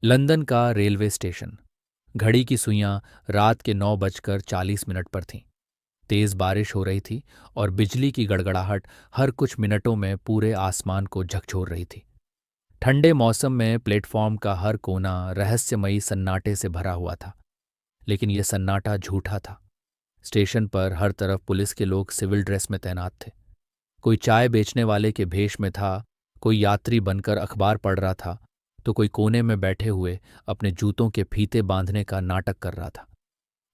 London का railway station. घड़ी की सुइयां रात के 9:40 पर थीं। तेज बारिश हो रही थी और बिजली की गड़गड़ाहट हर कुछ मिनटों में पूरे आसमान को झकझोर रही थी। ठंडे मौसम में प्लेटफॉर्म का हर कोना रहस्यमयी सन्नाटे से भरा हुआ था, लेकिन यह सन्नाटा झूठा था। स्टेशन पर हर तरफ पुलिस के लोग सिविल ड्रेस में तैनात थे। कोई चाय बेचने वाले के भेष में था, कोई यात्री बनकर अखबार पढ़ रहा था, तो कोई कोने में बैठे हुए अपने जूतों के फीते बांधने का नाटक कर रहा था।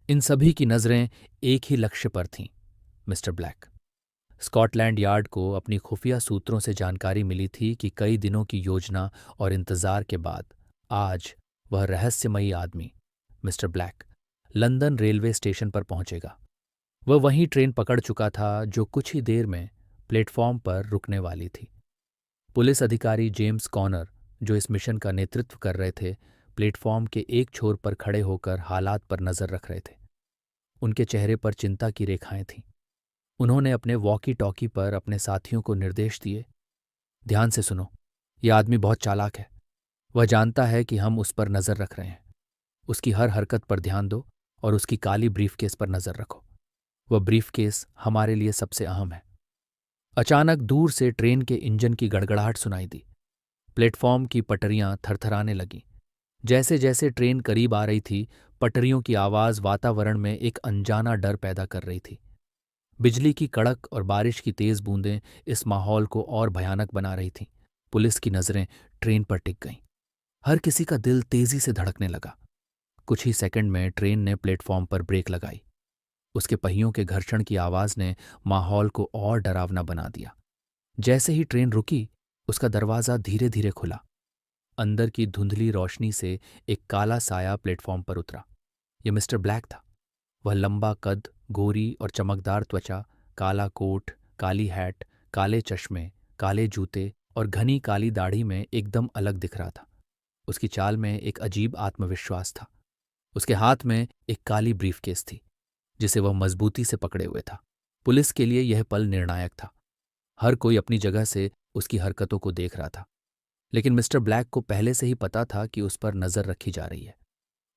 इन सभी की नजरें एक ही लक्ष्य पर थीं, मिस्टर ब्लैक। स्कॉटलैंड यार्ड को अपनी खुफिया सूत्रों से जानकारी मिली थी कि कई दिनों की योजना और इंतजार के बाद आज वह रहस्यमयी आदमी, mister black, London railway station पर पहुंचेगा। वह वही ट्रेन पकड़ चुका था जो कुछ ही देर में प्लेटफॉर्म पर रुकने वाली थी। पुलिस अधिकारी जेम्स कॉनर, जो इस मिशन का नेतृत्व कर रहे थे, प्लेटफॉर्म के एक छोर पर खड़े होकर हालात पर नजर रख रहे थे। उनके चेहरे पर चिंता की रेखाएं थीं। उन्होंने अपने वॉकी टॉकी पर अपने साथियों को निर्देश दिए, ध्यान से सुनो, यह आदमी बहुत चालाक है। वह जानता है कि हम उस पर नजर रख रहे हैं। उसकी हर हरकत पर ध्यान दो और उसकी काली ब्रीफकेस पर नजर रखो। वह ब्रीफकेस हमारे लिए सबसे अहम है। अचानक दूर से ट्रेन के इंजन की गड़गड़ाहट सुनाई दी। प्लेटफॉर्म की पटरियां थरथराने लगीं। जैसे जैसे ट्रेन करीब आ रही थी, पटरियों की आवाज वातावरण में एक अनजाना डर पैदा कर रही थी। बिजली की कड़क और बारिश की तेज बूंदें इस माहौल को और भयानक बना रही थीं। पुलिस की नजरें ट्रेन पर टिक गईं। हर किसी का दिल तेजी से धड़कने लगा। कुछ ही सेकंड में ट्रेन ने प्लेटफॉर्म पर ब्रेक लगाई। उसके पहियों के घर्षण की आवाज ने माहौल को और डरावना बना दिया। जैसे ही ट्रेन रुकी, उसका दरवाजा धीरे धीरे खुला। अंदर की धुंधली रोशनी से एक काला साया प्लेटफॉर्म पर उतरा। यह मिस्टर ब्लैक था। वह लंबा कद, गोरी और चमकदार त्वचा, काला कोट, काली हैट, काले चश्मे, काले जूते और घनी काली दाढ़ी में एकदम अलग दिख रहा था। उसकी चाल में एक अजीब आत्मविश्वास था। उसके हाथ में एक काली ब्रीफकेस थी, जिसे वह मजबूती से पकड़े हुए था। पुलिस के लिए यह पल निर्णायक था। हर कोई अपनी जगह से उसकी हरकतों को देख रहा था, लेकिन मिस्टर ब्लैक को पहले से ही पता था कि उस पर नजर रखी जा रही है।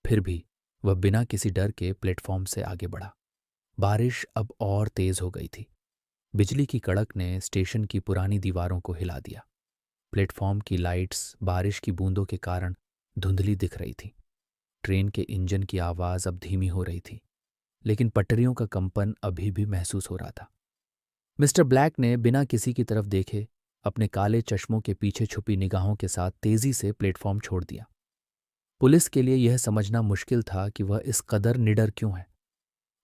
फिर भी वह बिना किसी डर के प्लेटफॉर्म से आगे बढ़ा। बारिश अब और तेज हो गई थी। बिजली की कड़क ने स्टेशन की पुरानी दीवारों को हिला दिया। प्लेटफॉर्म की लाइट्स बारिश की बूंदों के कारण धुंधली दिख रही थी। ट्रेन के इंजन की आवाज अब धीमी हो रही थी, लेकिन पटरियों का कंपन अभी भी महसूस हो रहा था। मिस्टर ब्लैक ने बिना किसी की तरफ देखे अपने काले चश्मों के पीछे छुपी निगाहों के साथ तेजी से प्लेटफॉर्म छोड़ दिया। पुलिस के लिए यह समझना मुश्किल था कि वह इस कदर निडर क्यों है।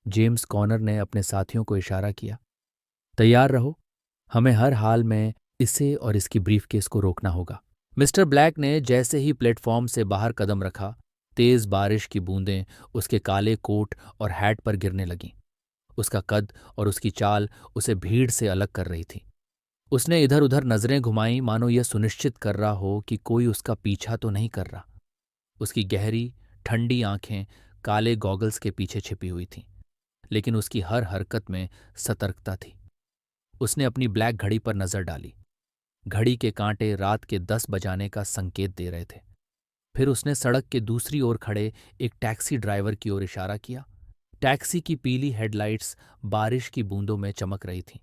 जेम्स कॉनर ने अपने साथियों को इशारा किया, तैयार रहो, हमें हर हाल में इसे और इसकी ब्रीफकेस को रोकना होगा। मिस्टर ब्लैक ने जैसे ही प्लेटफॉर्म से बाहर कदम रखा, तेज बारिश की बूंदें उसके काले कोट और हैट पर गिरने लगीं। उसका कद और उसकी चाल उसे भीड़ से अलग कर रही थी। उसने इधर उधर नजरें घुमाईं, मानो यह सुनिश्चित कर रहा हो कि कोई उसका पीछा तो नहीं कर रहा। उसकी गहरी, ठंडी आंखें काले गॉगल्स के पीछे छिपी हुई थीं, लेकिन उसकी हर हरकत में सतर्कता थी। उसने अपनी ब्लैक घड़ी पर नजर डाली। घड़ी के कांटे रात के 10 बजाने का संकेत दे रहे थे। फिर उसने सड़क के दूसरी ओर खड़े एक टैक्सी ड्राइवर की ओर इशारा किया। टैक्सी की पीली हेडलाइट्स बारिश की बूंदों में चमक रही थीं।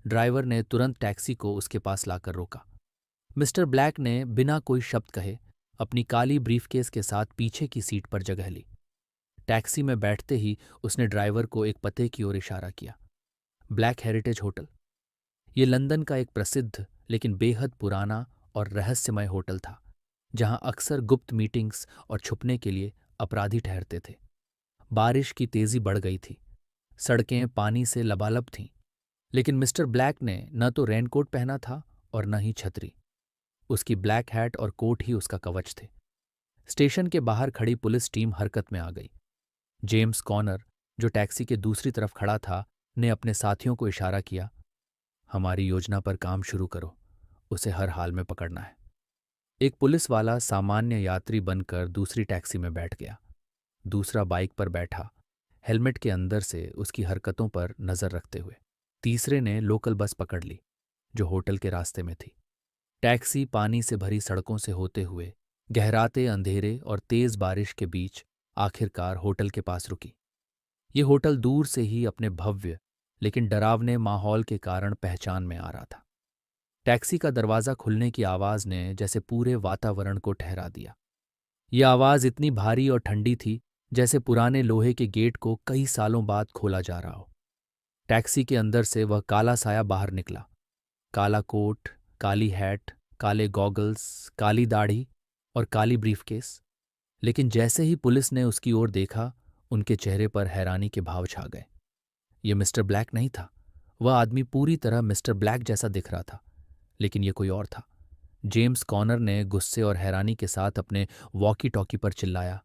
ड्राइवर ने तुरंत टैक्सी को उसके पास लाकर रोका। मिस्टर ब्लैक ने बिना कोई शब्द कहे अपनी काली ब्रीफकेस के साथ पीछे की सीट पर जगह ली। टैक्सी में बैठते ही उसने ड्राइवर को एक पते की ओर इशारा किया, ब्लैक हेरिटेज होटल। ये लंदन का एक प्रसिद्ध लेकिन बेहद पुराना और रहस्यमय होटल था, जहां अक्सर गुप्त मीटिंग्स और छुपने के लिए अपराधी ठहरते थे। बारिश की तेजी बढ़ गई थी। सड़कें पानी से लबालब थीं, लेकिन मिस्टर ब्लैक ने न तो रेनकोट पहना था और न ही छतरी। उसकी ब्लैक हैट और कोट ही उसका कवच थे। स्टेशन के बाहर खड़ी पुलिस टीम हरकत में आ गई। जेम्स कॉनर, जो टैक्सी के दूसरी तरफ खड़ा था, ने अपने साथियों को इशारा किया, हमारी योजना पर काम शुरू करो, उसे हर हाल में पकड़ना है। एक पुलिस वाला सामान्य यात्री बनकर दूसरी टैक्सी में बैठ गया। दूसरा बाइक पर बैठा, हेलमेट के अंदर से उसकी हरकतों पर नजर रखते हुए। तीसरे ने लोकल बस पकड़ ली, जो होटल के रास्ते में थी। टैक्सी पानी से भरी सड़कों से होते हुए गहराते अंधेरे और तेज बारिश के बीच आखिरकार होटल के पास रुकी। ये होटल दूर से ही अपने भव्य लेकिन डरावने माहौल के कारण पहचान में आ रहा था। टैक्सी का दरवाज़ा खुलने की आवाज़ ने जैसे पूरे वातावरण को ठहरा दिया। ये आवाज़ इतनी भारी और ठंडी थी जैसे पुराने लोहे के गेट को कई सालों बाद खोला जा रहा हो। टैक्सी के अंदर से वह काला साया बाहर निकला। काला कोट, काली हैट, काले गॉगल्स, काली दाढ़ी और काली ब्रीफकेस। लेकिन जैसे ही पुलिस ने उसकी ओर देखा, उनके चेहरे पर हैरानी के भाव छा गए। ये मिस्टर ब्लैक नहीं था। वह आदमी पूरी तरह मिस्टर ब्लैक जैसा दिख रहा था, लेकिन ये कोई और था। जेम्स कॉनर ने गुस्से और हैरानी के साथ अपने वॉकी टॉकी पर चिल्लाया,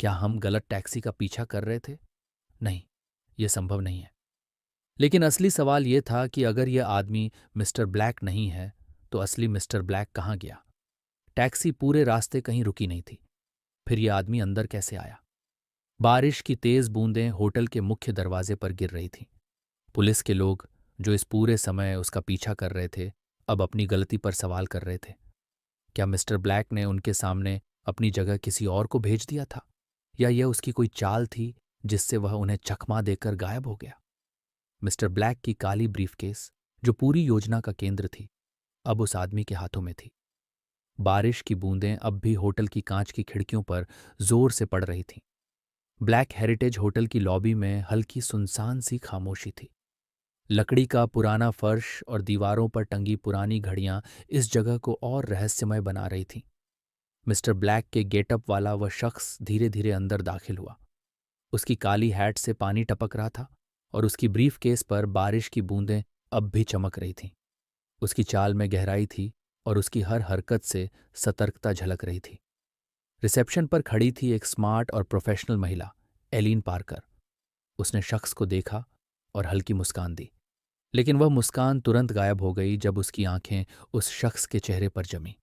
क्या हम गलत टैक्सी का पीछा कर रहे थे? नहीं, यह संभव नहीं है। लेकिन असली सवाल यह था कि अगर यह आदमी मिस्टर ब्लैक नहीं है, तो असली मिस्टर ब्लैक कहाँ गया? टैक्सी पूरे रास्ते कहीं रुकी नहीं थी। फिर यह आदमी अंदर कैसे आया? बारिश की तेज बूंदें होटल के मुख्य दरवाजे पर गिर रही थीं। पुलिस के लोग, जो इस पूरे समय उसका पीछा कर रहे थे, अब अपनी गलती पर सवाल कर रहे थे। क्या मिस्टर ब्लैक ने उनके सामने अपनी जगह किसी और को भेज दिया था, या यह उसकी कोई चाल थी जिससे वह उन्हें चकमा देकर गायब हो गया? मिस्टर ब्लैक की काली ब्रीफकेस, जो पूरी योजना का केंद्र थी, अब उस आदमी के हाथों में थी। बारिश की बूंदें अब भी होटल की कांच की खिड़कियों पर जोर से पड़ रही थीं। ब्लैक हेरिटेज होटल की लॉबी में हल्की सुनसान सी खामोशी थी। लकड़ी का पुराना फर्श और दीवारों पर टंगी पुरानी घड़ियां इस जगह को और रहस्यमय बना रही थीं। मिस्टर ब्लैक के गेटअप वाला वह शख्स धीरे धीरे अंदर दाखिल हुआ। उसकी काली हैट से पानी टपक रहा था और उसकी ब्रीफ केस पर बारिश की बूंदें अब भी चमक रही थीं। उसकी चाल में गहराई थी और उसकी हर हरकत से सतर्कता झलक रही थी। रिसेप्शन पर खड़ी थी एक स्मार्ट और प्रोफेशनल महिला, एलीन पार्कर। उसने शख्स को देखा और हल्की मुस्कान दी, लेकिन वह मुस्कान तुरंत गायब हो गई जब उसकी आंखें उस शख्स के चेहरे पर जमी।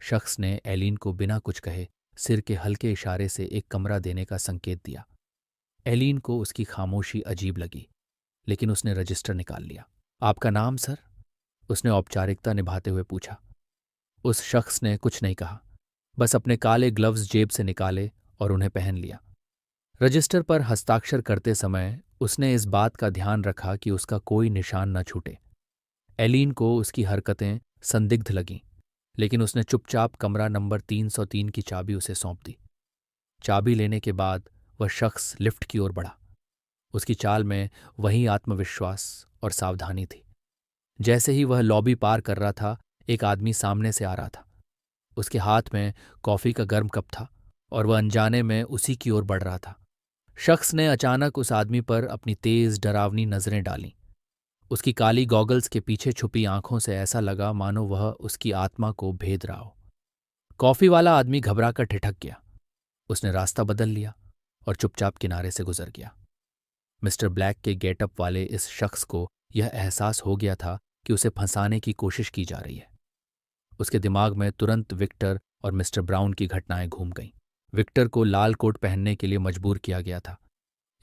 शख्स ने एलीन को बिना कुछ कहे सिर के हल्के इशारे से एक कमरा देने का संकेत दिया। एलीन को उसकी खामोशी अजीब लगी, लेकिन उसने रजिस्टर निकाल लिया। आपका नाम, सर? उसने औपचारिकता निभाते हुए पूछा। उस शख्स ने कुछ नहीं कहा, बस अपने काले ग्लव्स जेब से निकाले और उन्हें पहन लिया। रजिस्टर पर हस्ताक्षर करते समय उसने इस बात का ध्यान रखा कि उसका कोई निशान न छूटे। एलीन को उसकी हरकतें संदिग्ध लगीं, लेकिन उसने चुपचाप कमरा नंबर 303 की चाबी उसे सौंप दी। चाबी लेने के बाद वह शख्स लिफ्ट की ओर बढ़ा। उसकी चाल में वही आत्मविश्वास और सावधानी थी। जैसे ही वह लॉबी पार कर रहा था, एक आदमी सामने से आ रहा था। उसके हाथ में कॉफी का गर्म कप था और वह अनजाने में उसी की ओर बढ़ रहा था। शख्स ने अचानक उस आदमी पर अपनी तेज डरावनी नजरें डालीं। उसकी काली गॉगल्स के पीछे छुपी आंखों से ऐसा लगा मानो वह उसकी आत्मा को भेद रहा हो। कॉफी वाला आदमी घबराकर ठिठक गया। उसने रास्ता बदल लिया और चुपचाप किनारे से गुजर गया। मिस्टर ब्लैक के गेटअप वाले इस शख्स को यह एहसास हो गया था कि उसे फंसाने की कोशिश की जा रही है। उसके दिमाग में तुरंत विक्टर और मिस्टर ब्राउन की घटनाएं घूम गईं। विक्टर को लाल कोट पहनने के लिए मजबूर किया गया था।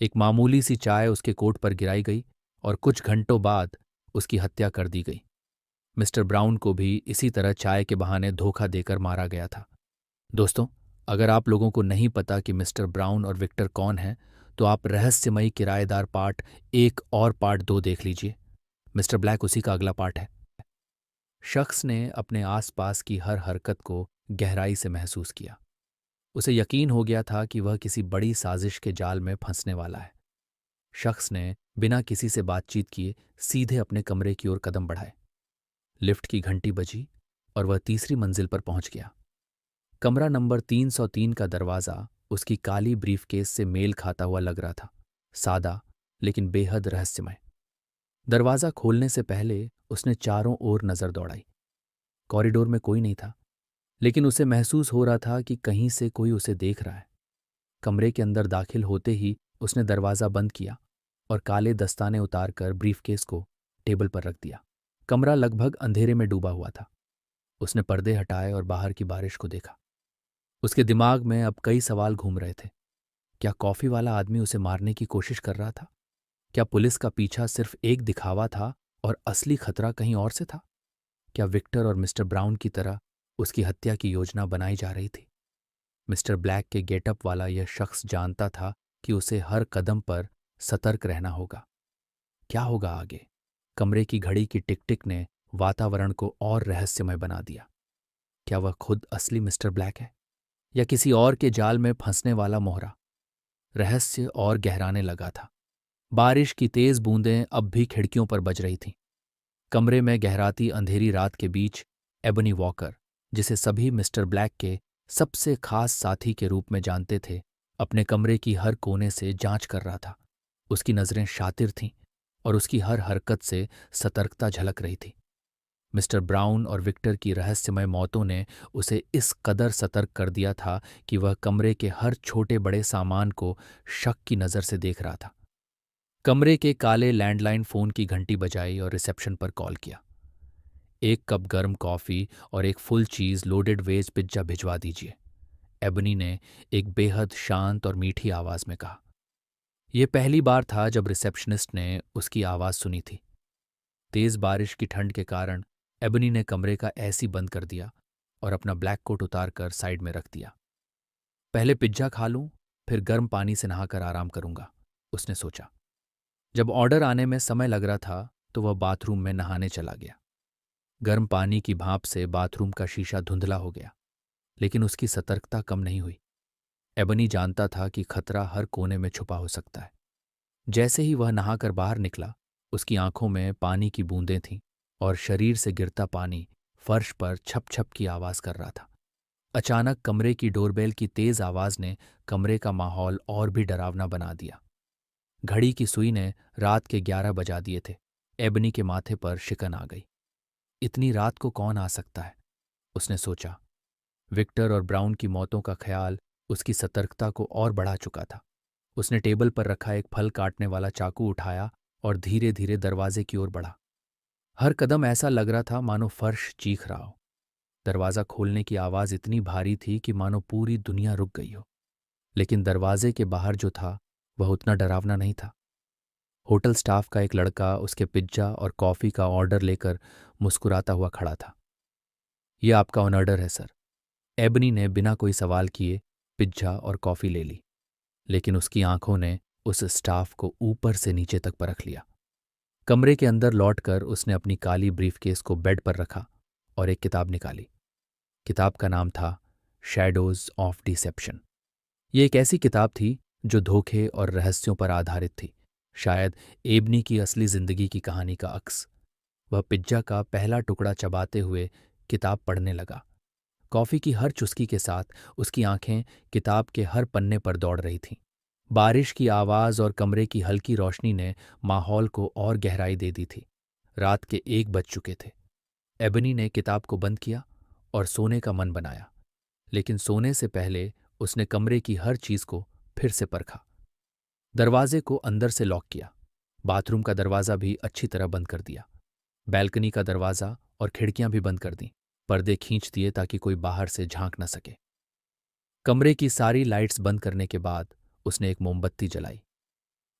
एक मामूली सी चाय उसके कोट पर गिराई गई और कुछ घंटों बाद उसकी हत्या कर दी गई। मिस्टर ब्राउन को भी इसी तरह चाय के बहाने धोखा देकर मारा गया था। दोस्तों, अगर आप लोगों को नहीं पता कि मिस्टर ब्राउन और विक्टर कौन हैं, तो आप रहस्यमयी किराएदार पार्ट 1 और पार्ट 2 देख लीजिए। मिस्टर ब्लैक उसी का अगला पार्ट है। शख्स ने अपने आसपास की हर हरकत को गहराई से महसूस किया। उसे यकीन हो गया था कि वह किसी बड़ी साजिश के जाल में फंसने वाला है। शख्स ने बिना किसी से बातचीत किए सीधे अपने कमरे की ओर कदम बढ़ाए। लिफ्ट की घंटी बजी और वह तीसरी मंजिल पर पहुंच गया। कमरा नंबर 303 का दरवाज़ा उसकी काली ब्रीफकेस से मेल खाता हुआ लग रहा था, सादा लेकिन बेहद रहस्यमय। दरवाज़ा खोलने से पहले उसने चारों ओर नज़र दौड़ाई। कॉरिडोर में कोई नहीं था, लेकिन उसे महसूस हो रहा था कि कहीं से कोई उसे देख रहा है। कमरे के अंदर दाखिल होते ही उसने दरवाज़ा बंद किया और काले दस्ताने उतारकर ब्रीफकेस को टेबल पर रख दिया। कमरा लगभग अंधेरे में डूबा हुआ था। उसने पर्दे हटाए और बाहर की बारिश को देखा। उसके दिमाग में अब कई सवाल घूम रहे थे। क्या कॉफ़ी वाला आदमी उसे मारने की कोशिश कर रहा था? क्या पुलिस का पीछा सिर्फ एक दिखावा था और असली खतरा कहीं और से था? क्या विक्टर और मिस्टर ब्राउन की तरह उसकी हत्या की योजना बनाई जा रही थी। मिस्टर ब्लैक के गेटअप वाला यह शख्स जानता था कि उसे हर कदम पर सतर्क रहना होगा। क्या होगा आगे? कमरे की घड़ी की टिक टिक ने वातावरण को और रहस्यमय बना दिया। क्या वह खुद असली मिस्टर ब्लैक है या किसी और के जाल में फंसने वाला मोहरा? रहस्य और गहराने लगा था। बारिश की तेज बूंदें अब भी खिड़कियों पर बज रही थीं। कमरे में गहराती अंधेरी रात के बीच एबनी वॉकर, जिसे सभी मिस्टर ब्लैक के सबसे खास साथी के रूप में जानते थे, अपने कमरे की हर कोने से जांच कर रहा था। उसकी नजरें शातिर थीं और उसकी हर हरकत से सतर्कता झलक रही थी। मिस्टर ब्राउन और विक्टर की रहस्यमय मौतों ने उसे इस कदर सतर्क कर दिया था कि वह कमरे के हर छोटे बड़े सामान को शक की नज़र से देख रहा था। कमरे के काले लैंडलाइन फ़ोन की घंटी बजाई और रिसेप्शन पर कॉल किया। एक कप गर्म कॉफ़ी और एक फुल चीज़ लोडेड वेज पिज्ज़ा भिजवा दीजिए, एबनी ने एक बेहद शांत और मीठी आवाज़ में कहा। यह पहली बार था जब रिसेप्शनिस्ट ने उसकी आवाज़ सुनी थी। तेज़ बारिश की ठंड के कारण एबनी ने कमरे का एसी बंद कर दिया और अपना ब्लैक कोट उतार कर साइड में रख दिया। पहले पिज्जा खा लूं, फिर गर्म पानी से नहाकर आराम करूंगा, उसने सोचा। जब ऑर्डर आने में समय लग रहा था तो वह बाथरूम में नहाने चला गया। गर्म पानी की भाप से बाथरूम का शीशा धुंधला हो गया, लेकिन उसकी सतर्कता कम नहीं हुई। एबनी जानता था कि खतरा हर कोने में छुपा हो सकता है। जैसे ही वह नहाकर बाहर निकला, उसकी आंखों में पानी की बूंदें थीं और शरीर से गिरता पानी फर्श पर छप छप की आवाज कर रहा था। अचानक कमरे की डोरबेल की तेज आवाज ने कमरे का माहौल और भी डरावना बना दिया। घड़ी की सुई ने रात के 11 बजा दिए थे। एबनी के माथे पर शिकन आ गई। इतनी रात को कौन आ सकता है, उसने सोचा। विक्टर और ब्राउन की मौतों का ख्याल उसकी सतर्कता को और बढ़ा चुका था। उसने टेबल पर रखा एक फल काटने वाला चाकू उठाया और धीरे धीरे दरवाजे की ओर बढ़ा। हर कदम ऐसा लग रहा था मानो फर्श चीख रहा हो। दरवाज़ा खोलने की आवाज़ इतनी भारी थी कि मानो पूरी दुनिया रुक गई हो। लेकिन दरवाजे के बाहर जो था वह उतना डरावना नहीं था। होटल स्टाफ का एक लड़का उसके पिज्जा और कॉफ़ी का ऑर्डर लेकर मुस्कुराता हुआ खड़ा था। ये आपका ऑर्डर है सर। एबनी ने बिना कोई सवाल किए पिज्जा और कॉफ़ी ले ली, लेकिन उसकी आंखों ने उस स्टाफ को ऊपर से नीचे तक परख लिया। कमरे के अंदर लौटकर उसने अपनी काली ब्रीफकेस को बेड पर रखा और एक किताब निकाली। किताब का नाम था शैडोज ऑफ डिसेप्शन। ये एक ऐसी किताब थी जो धोखे और रहस्यों पर आधारित थी, शायद एबनी की असली जिंदगी की कहानी का अक्स। वह पिज्जा का पहला टुकड़ा चबाते हुए किताब पढ़ने लगा। कॉफ़ी की हर चुस्की के साथ उसकी आंखें किताब के हर पन्ने पर दौड़ रही थीं। बारिश की आवाज़ और कमरे की हल्की रोशनी ने माहौल को और गहराई दे दी थी। रात के 1 बज चुके थे। एबनी ने किताब को बंद किया और सोने का मन बनाया, लेकिन सोने से पहले उसने कमरे की हर चीज़ को फिर से परखा। दरवाजे को अंदर से लॉक किया, बाथरूम का दरवाज़ा भी अच्छी तरह बंद कर दिया, बैल्कनी का दरवाज़ा और खिड़कियां भी बंद कर दीं, पर्दे खींच दिए ताकि कोई बाहर से झांक न सके। कमरे की सारी लाइट्स बंद करने के बाद उसने एक मोमबत्ती जलाई।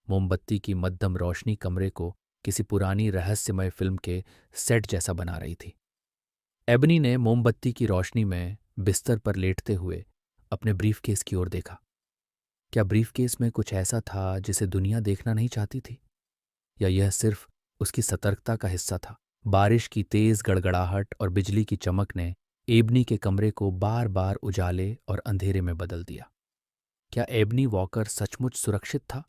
मोमबत्ती की मध्यम रोशनी कमरे को किसी पुरानी रहस्यमय फिल्म के सेट जैसा बना रही थी। एबनी ने मोमबत्ती की रोशनी में बिस्तर पर लेटते हुए अपने ब्रीफकेस की ओर देखा। क्या ब्रीफकेस में कुछ ऐसा था जिसे दुनिया देखना नहीं चाहती थी, या यह सिर्फ उसकी सतर्कता का हिस्सा था? बारिश की तेज गड़गड़ाहट और बिजली की चमक ने एबनी के कमरे को बार बार उजाले और अंधेरे में बदल दिया। क्या एबनी वॉकर सचमुच सुरक्षित था,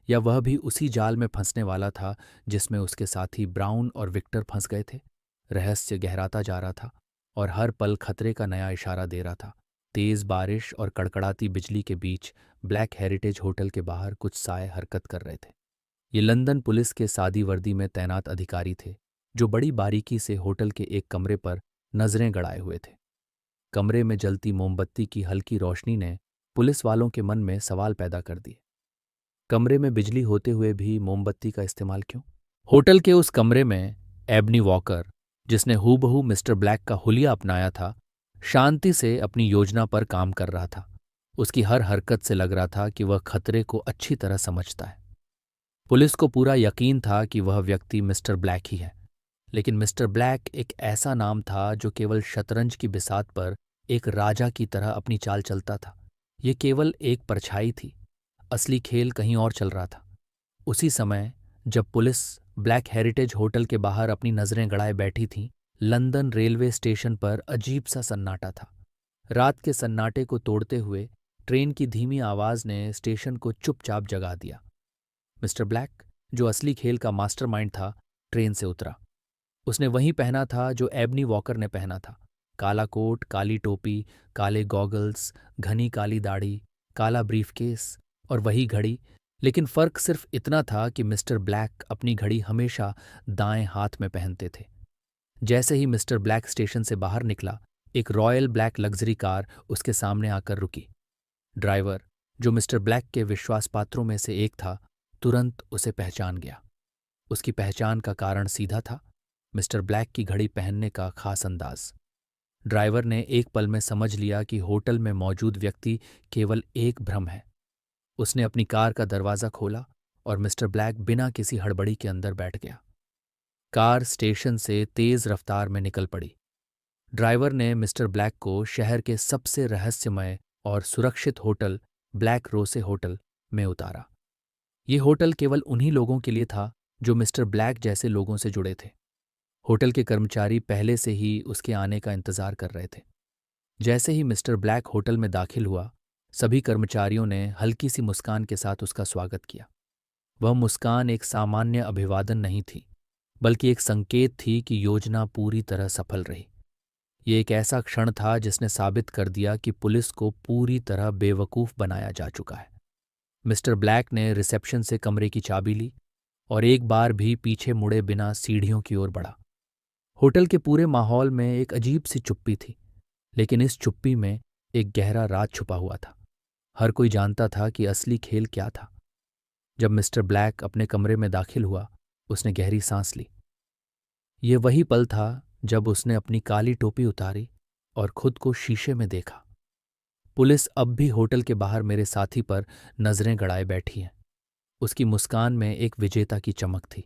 या वह भी उसी जाल में फंसने वाला था जिसमें उसके साथी ब्राउन और विक्टर फंस गए थे? रहस्य गहराता जा रहा था और हर पल खतरे का नया इशारा दे रहा था। तेज बारिश और कड़कड़ाती बिजली के बीच ब्लैक हेरिटेज होटल के बाहर कुछ साए हरकत कर रहे थे। ये लंदन पुलिस के सादी वर्दी में तैनात अधिकारी थे, जो बड़ी बारीकी से होटल के एक कमरे पर नजरें गड़ाए हुए थे। कमरे में जलती मोमबत्ती की हल्की रोशनी ने पुलिस वालों के मन में सवाल पैदा कर दिए। कमरे में बिजली होते हुए भी मोमबत्ती का इस्तेमाल क्यों? होटल के उस कमरे में एबनी वॉकर, जिसने हूबहू मिस्टर ब्लैक का हुलिया अपनाया था, शांति से अपनी योजना पर काम कर रहा था। उसकी हर हरकत से लग रहा था कि वह खतरे को अच्छी तरह समझता है। पुलिस को पूरा यकीन था कि वह व्यक्ति मिस्टर ब्लैक ही है। लेकिन मिस्टर ब्लैक एक ऐसा नाम था जो केवल शतरंज की बिसात पर एक राजा की तरह अपनी चाल चलता था। ये केवल एक परछाई थी, असली खेल कहीं और चल रहा था। उसी समय जब पुलिस ब्लैक हेरिटेज होटल के बाहर अपनी नजरें गड़ाए बैठी थी, लंदन रेलवे स्टेशन पर अजीब सा सन्नाटा था। रात के सन्नाटे को तोड़ते हुए ट्रेन की धीमी आवाज ने स्टेशन को चुपचाप जगा दिया। मिस्टर ब्लैक, जो असली खेल का मास्टरमाइंड था, ट्रेन से उतरा। उसने वही पहना था जो एबनी वॉकर ने पहना था। काला कोट, काली टोपी, काले गॉगल्स, घनी काली दाढ़ी, काला ब्रीफकेस और वही घड़ी। लेकिन फर्क सिर्फ इतना था कि मिस्टर ब्लैक अपनी घड़ी हमेशा दाएं हाथ में पहनते थे। जैसे ही मिस्टर ब्लैक स्टेशन से बाहर निकला, एक रॉयल ब्लैक लग्जरी कार उसके सामने आकर रुकी। ड्राइवर, जो मिस्टर ब्लैक के विश्वासपात्रों में से एक था, तुरंत उसे पहचान गया। उसकी पहचान का कारण सीधा था, मिस्टर ब्लैक की घड़ी पहनने का खास अंदाज। ड्राइवर ने एक पल में समझ लिया कि होटल में मौजूद व्यक्ति केवल एक भ्रम है। उसने अपनी कार का दरवाज़ा खोला और मिस्टर ब्लैक बिना किसी हड़बड़ी के अंदर बैठ गया। कार स्टेशन से तेज रफ्तार में निकल पड़ी। ड्राइवर ने मिस्टर ब्लैक को शहर के सबसे रहस्यमय और सुरक्षित होटल ब्लैक रोसे होटल में उतारा। ये होटल केवल उन्हीं लोगों के लिए था जो मिस्टर ब्लैक जैसे लोगों से जुड़े थे। होटल के कर्मचारी पहले से ही उसके आने का इंतजार कर रहे थे। जैसे ही मिस्टर ब्लैक होटल में दाखिल हुआ, सभी कर्मचारियों ने हल्की सी मुस्कान के साथ उसका स्वागत किया। वह मुस्कान एक सामान्य अभिवादन नहीं थी, बल्कि एक संकेत थी कि योजना पूरी तरह सफल रही। ये एक ऐसा क्षण था जिसने साबित कर दिया कि पुलिस को पूरी तरह बेवकूफ़ बनाया जा चुका है। मिस्टर ब्लैक ने रिसेप्शन से कमरे की चाबी ली और एक बार भी पीछे मुड़े बिना सीढ़ियों की ओर बढ़ा। होटल के पूरे माहौल में एक अजीब सी चुप्पी थी, लेकिन इस चुप्पी में एक गहरा राज छुपा हुआ था। हर कोई जानता था कि असली खेल क्या था। जब मिस्टर ब्लैक अपने कमरे में दाखिल हुआ, उसने गहरी सांस ली। ये वही पल था जब उसने अपनी काली टोपी उतारी और खुद को शीशे में देखा। पुलिस अब भी होटल के बाहर मेरे साथी पर नजरें गड़ाए बैठी है। उसकी मुस्कान में एक विजेता की चमक थी।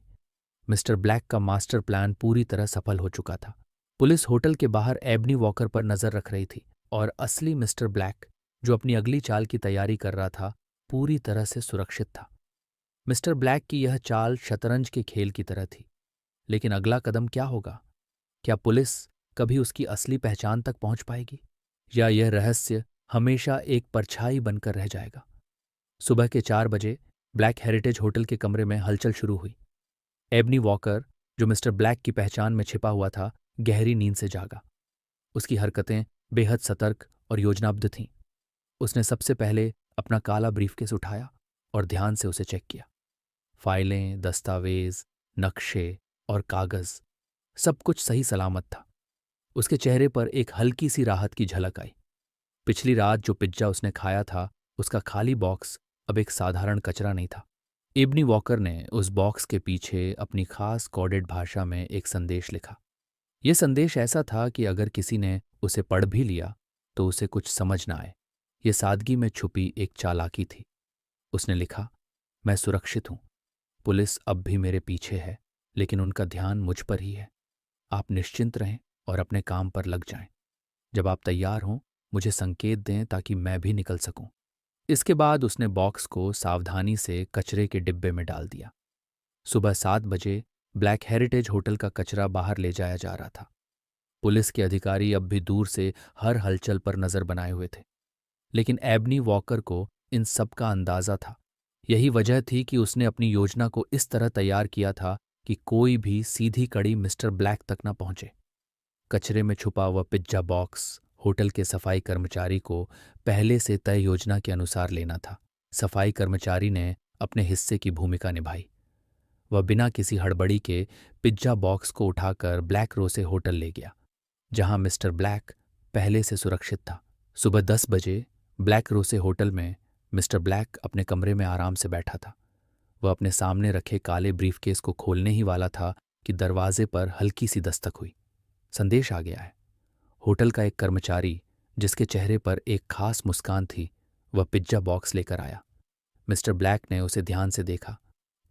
मिस्टर ब्लैक का मास्टर प्लान पूरी तरह सफल हो चुका था। पुलिस होटल के बाहर एबनी वॉकर पर नजर रख रही थी और असली मिस्टर ब्लैक, जो अपनी अगली चाल की तैयारी कर रहा था, पूरी तरह से सुरक्षित था। मिस्टर ब्लैक की यह चाल शतरंज के खेल की तरह थी। लेकिन अगला कदम क्या होगा? क्या पुलिस कभी उसकी असली पहचान तक पहुंच पाएगी, या यह रहस्य हमेशा एक परछाई बनकर रह जाएगा? सुबह के 4 बजे ब्लैक हेरिटेज होटल के कमरे में हलचल शुरू हुई। एबनी वॉकर, जो मिस्टर ब्लैक की पहचान में छिपा हुआ था, गहरी नींद से जागा। उसकी हरकतें बेहद सतर्क और योजनाबद्ध थीं। उसने सबसे पहले अपना काला ब्रीफकेस उठाया और ध्यान से उसे चेक किया। फाइलें, दस्तावेज, नक्शे और कागज, सब कुछ सही सलामत था। उसके चेहरे पर एक हल्की सी राहत की झलक आई। पिछली रात जो पिज्जा उसने खाया था, उसका खाली बॉक्स अब एक साधारण कचरा नहीं था। एबनी वॉकर ने उस बॉक्स के पीछे अपनी खास कोडेड भाषा में एक संदेश लिखा। यह संदेश ऐसा था कि अगर किसी ने उसे पढ़ भी लिया तो उसे कुछ समझ ना आए। यह सादगी में छुपी एक चालाकी थी। उसने लिखा, मैं सुरक्षित हूं। पुलिस अब भी मेरे पीछे है, लेकिन उनका ध्यान मुझ पर ही है। आप निश्चिंत रहें और अपने काम पर लग जाएं। जब आप तैयार हों, मुझे संकेत दें ताकि मैं भी निकल सकूं। इसके बाद उसने बॉक्स को सावधानी से कचरे के डिब्बे में डाल दिया। सुबह 7 बजे ब्लैक हेरिटेज होटल का कचरा बाहर ले जाया जा रहा था। पुलिस के अधिकारी अब भी दूर से हर हलचल पर नजर बनाए हुए थे, लेकिन एबनी वॉकर को इन सब का अंदाजा था। यही वजह थी कि उसने अपनी योजना को इस तरह तैयार किया था कि कोई भी सीधी कड़ी मिस्टर ब्लैक तक न पहुंचे। कचरे में छुपा हुआ पिज्जा बॉक्स होटल के सफाई कर्मचारी को पहले से तय योजना के अनुसार लेना था। सफाई कर्मचारी ने अपने हिस्से की भूमिका निभाई। वह बिना किसी हड़बड़ी के पिज्जा बॉक्स को उठाकर ब्लैक रोसे होटल ले गया, जहां मिस्टर ब्लैक पहले से सुरक्षित था। सुबह 10 बजे ब्लैक रोसे होटल में मिस्टर ब्लैक अपने कमरे में आराम से बैठा था। वह अपने सामने रखे काले ब्रीफकेस को खोलने ही वाला था कि दरवाजे पर हल्की सी दस्तक हुई। संदेश आ गया है। होटल का एक कर्मचारी, जिसके चेहरे पर एक खास मुस्कान थी, वह पिज्जा बॉक्स लेकर आया। मिस्टर ब्लैक ने उसे ध्यान से देखा।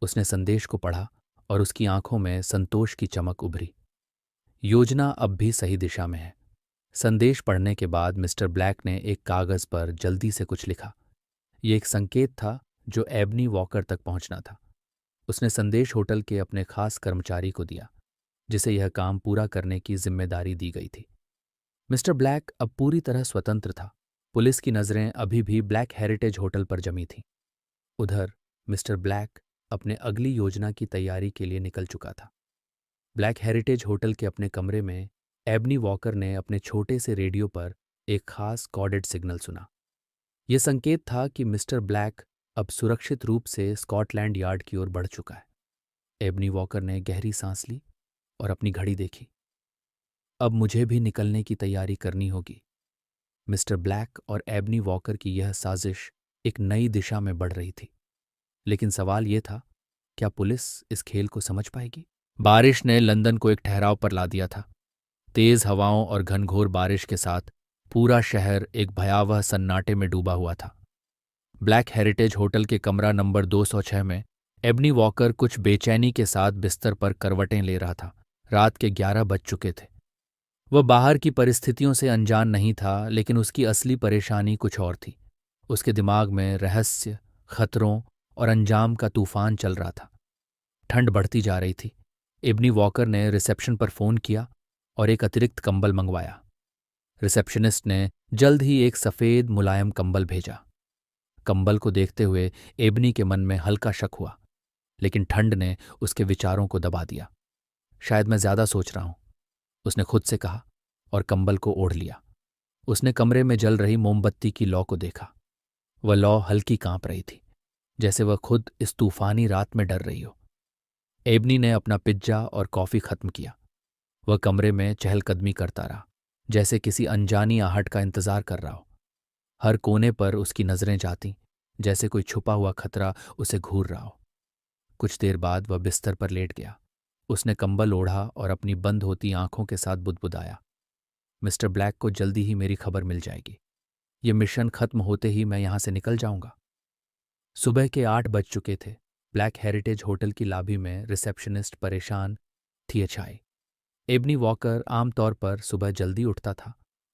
उसने संदेश को पढ़ा और उसकी आंखों में संतोष की चमक उभरी। योजना अब भी सही दिशा में है। संदेश पढ़ने के बाद मिस्टर ब्लैक ने एक कागज पर जल्दी से कुछ लिखा। ये एक संकेत था जो एबनी वॉकर तक पहुंचना था। उसने संदेश होटल के अपने खास कर्मचारी को दिया, जिसे यह काम पूरा करने की जिम्मेदारी दी गई थी। मिस्टर ब्लैक अब पूरी तरह स्वतंत्र था। पुलिस की नज़रें अभी भी ब्लैक हेरिटेज होटल पर जमी थीं। उधर मिस्टर ब्लैक अपने अगली योजना की तैयारी के लिए निकल चुका था। ब्लैक हेरिटेज होटल के अपने कमरे में एबनी वॉकर ने अपने छोटे से रेडियो पर एक खास कॉर्डेड सिग्नल सुना। यह संकेत था कि मिस्टर ब्लैक अब सुरक्षित रूप से स्कॉटलैंड यार्ड की ओर बढ़ चुका है। एबनी वॉकर ने गहरी सांस ली और अपनी घड़ी देखी। अब मुझे भी निकलने की तैयारी करनी होगी। मिस्टर ब्लैक और एबनी वॉकर की यह साजिश एक नई दिशा में बढ़ रही थी। लेकिन सवाल यह था, क्या पुलिस इस खेल को समझ पाएगी? बारिश ने लंदन को एक ठहराव पर ला दिया था। तेज हवाओं और घनघोर बारिश के साथ पूरा शहर एक भयावह सन्नाटे में डूबा हुआ था। ब्लैक हेरिटेज होटल के कमरा नंबर 206 में एबनी वॉकर कुछ बेचैनी के साथ बिस्तर पर करवटें ले रहा था। रात के 11 बज चुके थे। वह बाहर की परिस्थितियों से अनजान नहीं था, लेकिन उसकी असली परेशानी कुछ और थी। उसके दिमाग में रहस्य, खतरों और अंजाम का तूफान चल रहा था। ठंड बढ़ती जा रही थी। एबनी वॉकर ने रिसेप्शन पर फ़ोन किया और एक अतिरिक्त कंबल मंगवाया। रिसेप्शनिस्ट ने जल्द ही एक सफ़ेद मुलायम कंबल भेजा। कंबल को देखते हुए एबनी के मन में हल्का शक हुआ, लेकिन ठंड ने उसके विचारों को दबा दिया। शायद मैं ज़्यादा सोच रहा हूं, उसने खुद से कहा और कंबल को ओढ़ लिया। उसने कमरे में जल रही मोमबत्ती की लौ को देखा। वह लौ हल्की कांप रही थी, जैसे वह खुद इस तूफानी रात में डर रही हो। एबनी ने अपना पिज्जा और कॉफ़ी खत्म किया। वह कमरे में चहलकदमी करता रहा, जैसे किसी अनजानी आहट का इंतजार कर रहा हो। हर कोने पर उसकी नज़रें जातीं, जैसे कोई छुपा हुआ खतरा उसे घूर रहा हो। कुछ देर बाद वह बिस्तर पर लेट गया। उसने कंबल ओढ़ा और अपनी बंद होती आंखों के साथ बुदबुदाया, मिस्टर ब्लैक को जल्दी ही मेरी खबर मिल जाएगी। ये मिशन खत्म होते ही मैं यहां से निकल जाऊंगा। सुबह के 8 बज चुके थे। ब्लैक हेरिटेज होटल की लॉबी में रिसेप्शनिस्ट परेशान थी अछाई। एबनी वॉकर आमतौर पर सुबह जल्दी उठता था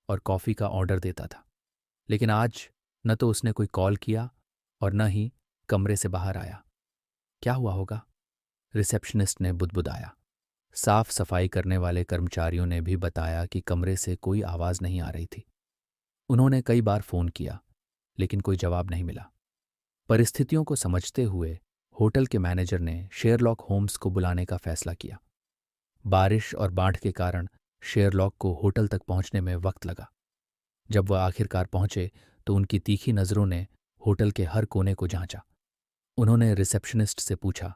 और कॉफ़ी का ऑर्डर देता था, लेकिन आज न तो उसने कोई कॉल किया और न ही कमरे से बाहर आया। क्या हुआ होगा? रिसेप्शनिस्ट ने बुदबुदाया। साफ सफाई करने वाले कर्मचारियों ने भी बताया कि कमरे से कोई आवाज़ नहीं आ रही थी। उन्होंने कई बार फ़ोन किया, लेकिन कोई जवाब नहीं मिला। परिस्थितियों को समझते हुए होटल के मैनेजर ने शेरलॉक होम्स को बुलाने का फैसला किया। बारिश और बाढ़ के कारण शेरलॉक को होटल तक पहुंचने में वक्त लगा। जब वह आखिरकार पहुंचे तो उनकी तीखी नज़रों ने होटल के हर कोने को जांचा। उन्होंने रिसेप्शनिस्ट से पूछा,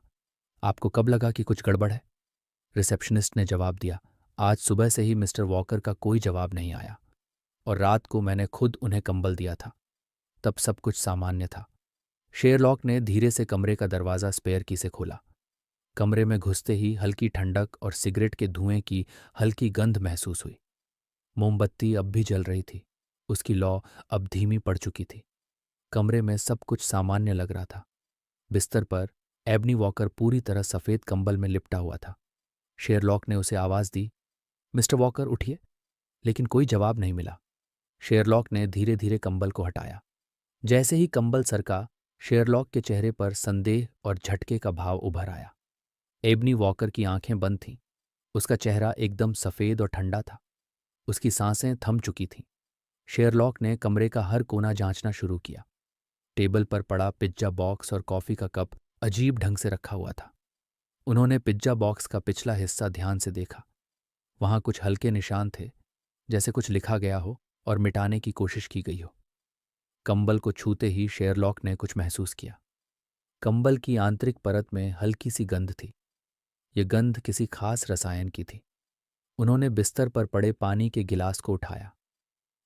आपको कब लगा कि कुछ गड़बड़ है? रिसेप्शनिस्ट ने जवाब दिया, आज सुबह से ही मिस्टर वॉकर का कोई जवाब नहीं आया और रात को मैंने खुद उन्हें कंबल दिया था। तब सब कुछ सामान्य था। शेरलॉक ने धीरे से कमरे का दरवाज़ा स्पेयर की से खोला। कमरे में घुसते ही हल्की ठंडक और सिगरेट के धुएं की हल्की गंध महसूस हुई। मोमबत्ती अब भी जल रही थी। उसकी लौ अब धीमी पड़ चुकी थी। कमरे में सब कुछ सामान्य लग रहा था। बिस्तर पर एबनी वॉकर पूरी तरह सफ़ेद कंबल में लिपटा हुआ था। शेरलॉक ने उसे आवाज़ दी, मिस्टर वॉकर उठिए, लेकिन कोई जवाब नहीं मिला। शेरलॉक ने धीरे धीरे कंबल को हटाया। जैसे ही कंबल सरका, शेरलॉक के चेहरे पर संदेह और झटके का भाव उभर आया। एबनी वॉकर की आंखें बंद थीं। उसका चेहरा एकदम सफ़ेद और ठंडा था। उसकी सांसें थम चुकी थीं। शेरलॉक ने कमरे का हर कोना जांचना शुरू किया। टेबल पर पड़ा पिज्जा बॉक्स और कॉफ़ी का कप अजीब ढंग से रखा हुआ था। उन्होंने पिज्जा बॉक्स का पिछला हिस्सा ध्यान से देखा। वहां कुछ हल्के निशान थे, जैसे कुछ लिखा गया हो और मिटाने की कोशिश की गई हो। कंबल को छूते ही शेरलॉक ने कुछ महसूस किया। कंबल की आंतरिक परत में हल्की सी गंध थी। यह गंध किसी खास रसायन की थी। उन्होंने बिस्तर पर पड़े पानी के गिलास को उठाया।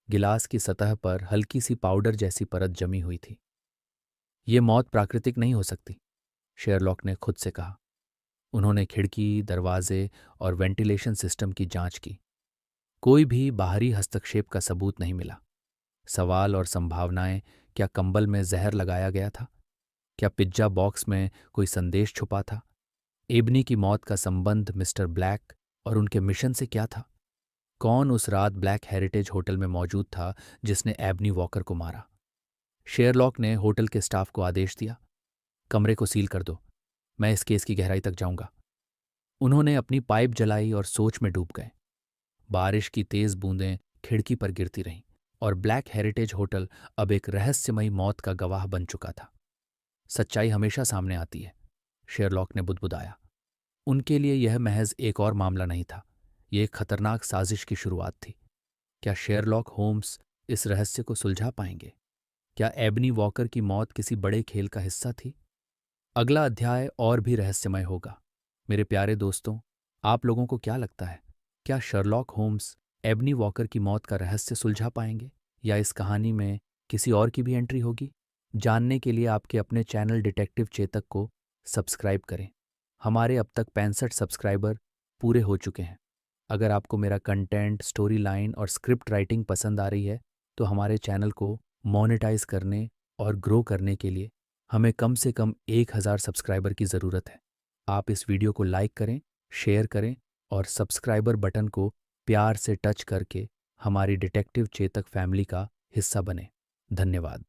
गिलास की सतह पर हल्की सी पाउडर जैसी परत जमी हुई थी। ये मौत प्राकृतिक नहीं हो सकती, शेरलॉक ने खुद से कहा। उन्होंने खिड़की, दरवाजे और वेंटिलेशन सिस्टम की जांच की। कोई भी बाहरी हस्तक्षेप का सबूत नहीं मिला। सवाल और संभावनाएं, क्या कंबल में जहर लगाया गया था? क्या पिज्जा बॉक्स में कोई संदेश छुपा था? एबनी की मौत का संबंध मिस्टर ब्लैक और उनके मिशन से क्या था? कौन उस रात ब्लैक हेरिटेज होटल में मौजूद था जिसने एबनी वॉकर को मारा? शेरलॉक ने होटल के स्टाफ को आदेश दिया, कमरे को सील कर दो, मैं इस केस की गहराई तक जाऊंगा। उन्होंने अपनी पाइप जलाई और सोच में डूब गए। बारिश की तेज बूंदें खिड़की पर गिरती रहीं और ब्लैक हेरिटेज होटल अब एक रहस्यमयी मौत का गवाह बन चुका था। सच्चाई हमेशा सामने आती है, शेरलॉक ने बुदबुदाया। उनके लिए यह महज एक और मामला नहीं था, ये एक खतरनाक साजिश की शुरुआत थी। क्या शेरलॉक होम्स इस रहस्य को सुलझा पाएंगे? क्या एबनी वॉकर की मौत किसी बड़े खेल का हिस्सा थी? अगला अध्याय और भी रहस्यमय होगा। मेरे प्यारे दोस्तों, आप लोगों को क्या लगता है, क्या शर्लॉक होम्स एबनी वॉकर की मौत का रहस्य सुलझा पाएंगे, या इस कहानी में किसी और की भी एंट्री होगी? जानने के लिए आपके अपने चैनल डिटेक्टिव चेतक को सब्सक्राइब करें। हमारे अब तक 65 सब्सक्राइबर पूरे हो चुके हैं। अगर आपको मेरा कंटेंट, स्टोरी लाइन और स्क्रिप्ट राइटिंग पसंद आ रही है तो हमारे चैनल को मोनेटाइज करने और ग्रो करने के लिए हमें कम से कम 1000 सब्सक्राइबर की ज़रूरत है। आप इस वीडियो को लाइक करें, शेयर करें और सब्सक्राइबर बटन को प्यार से टच करके हमारी डिटेक्टिव चेतक फैमिली का हिस्सा बने। धन्यवाद।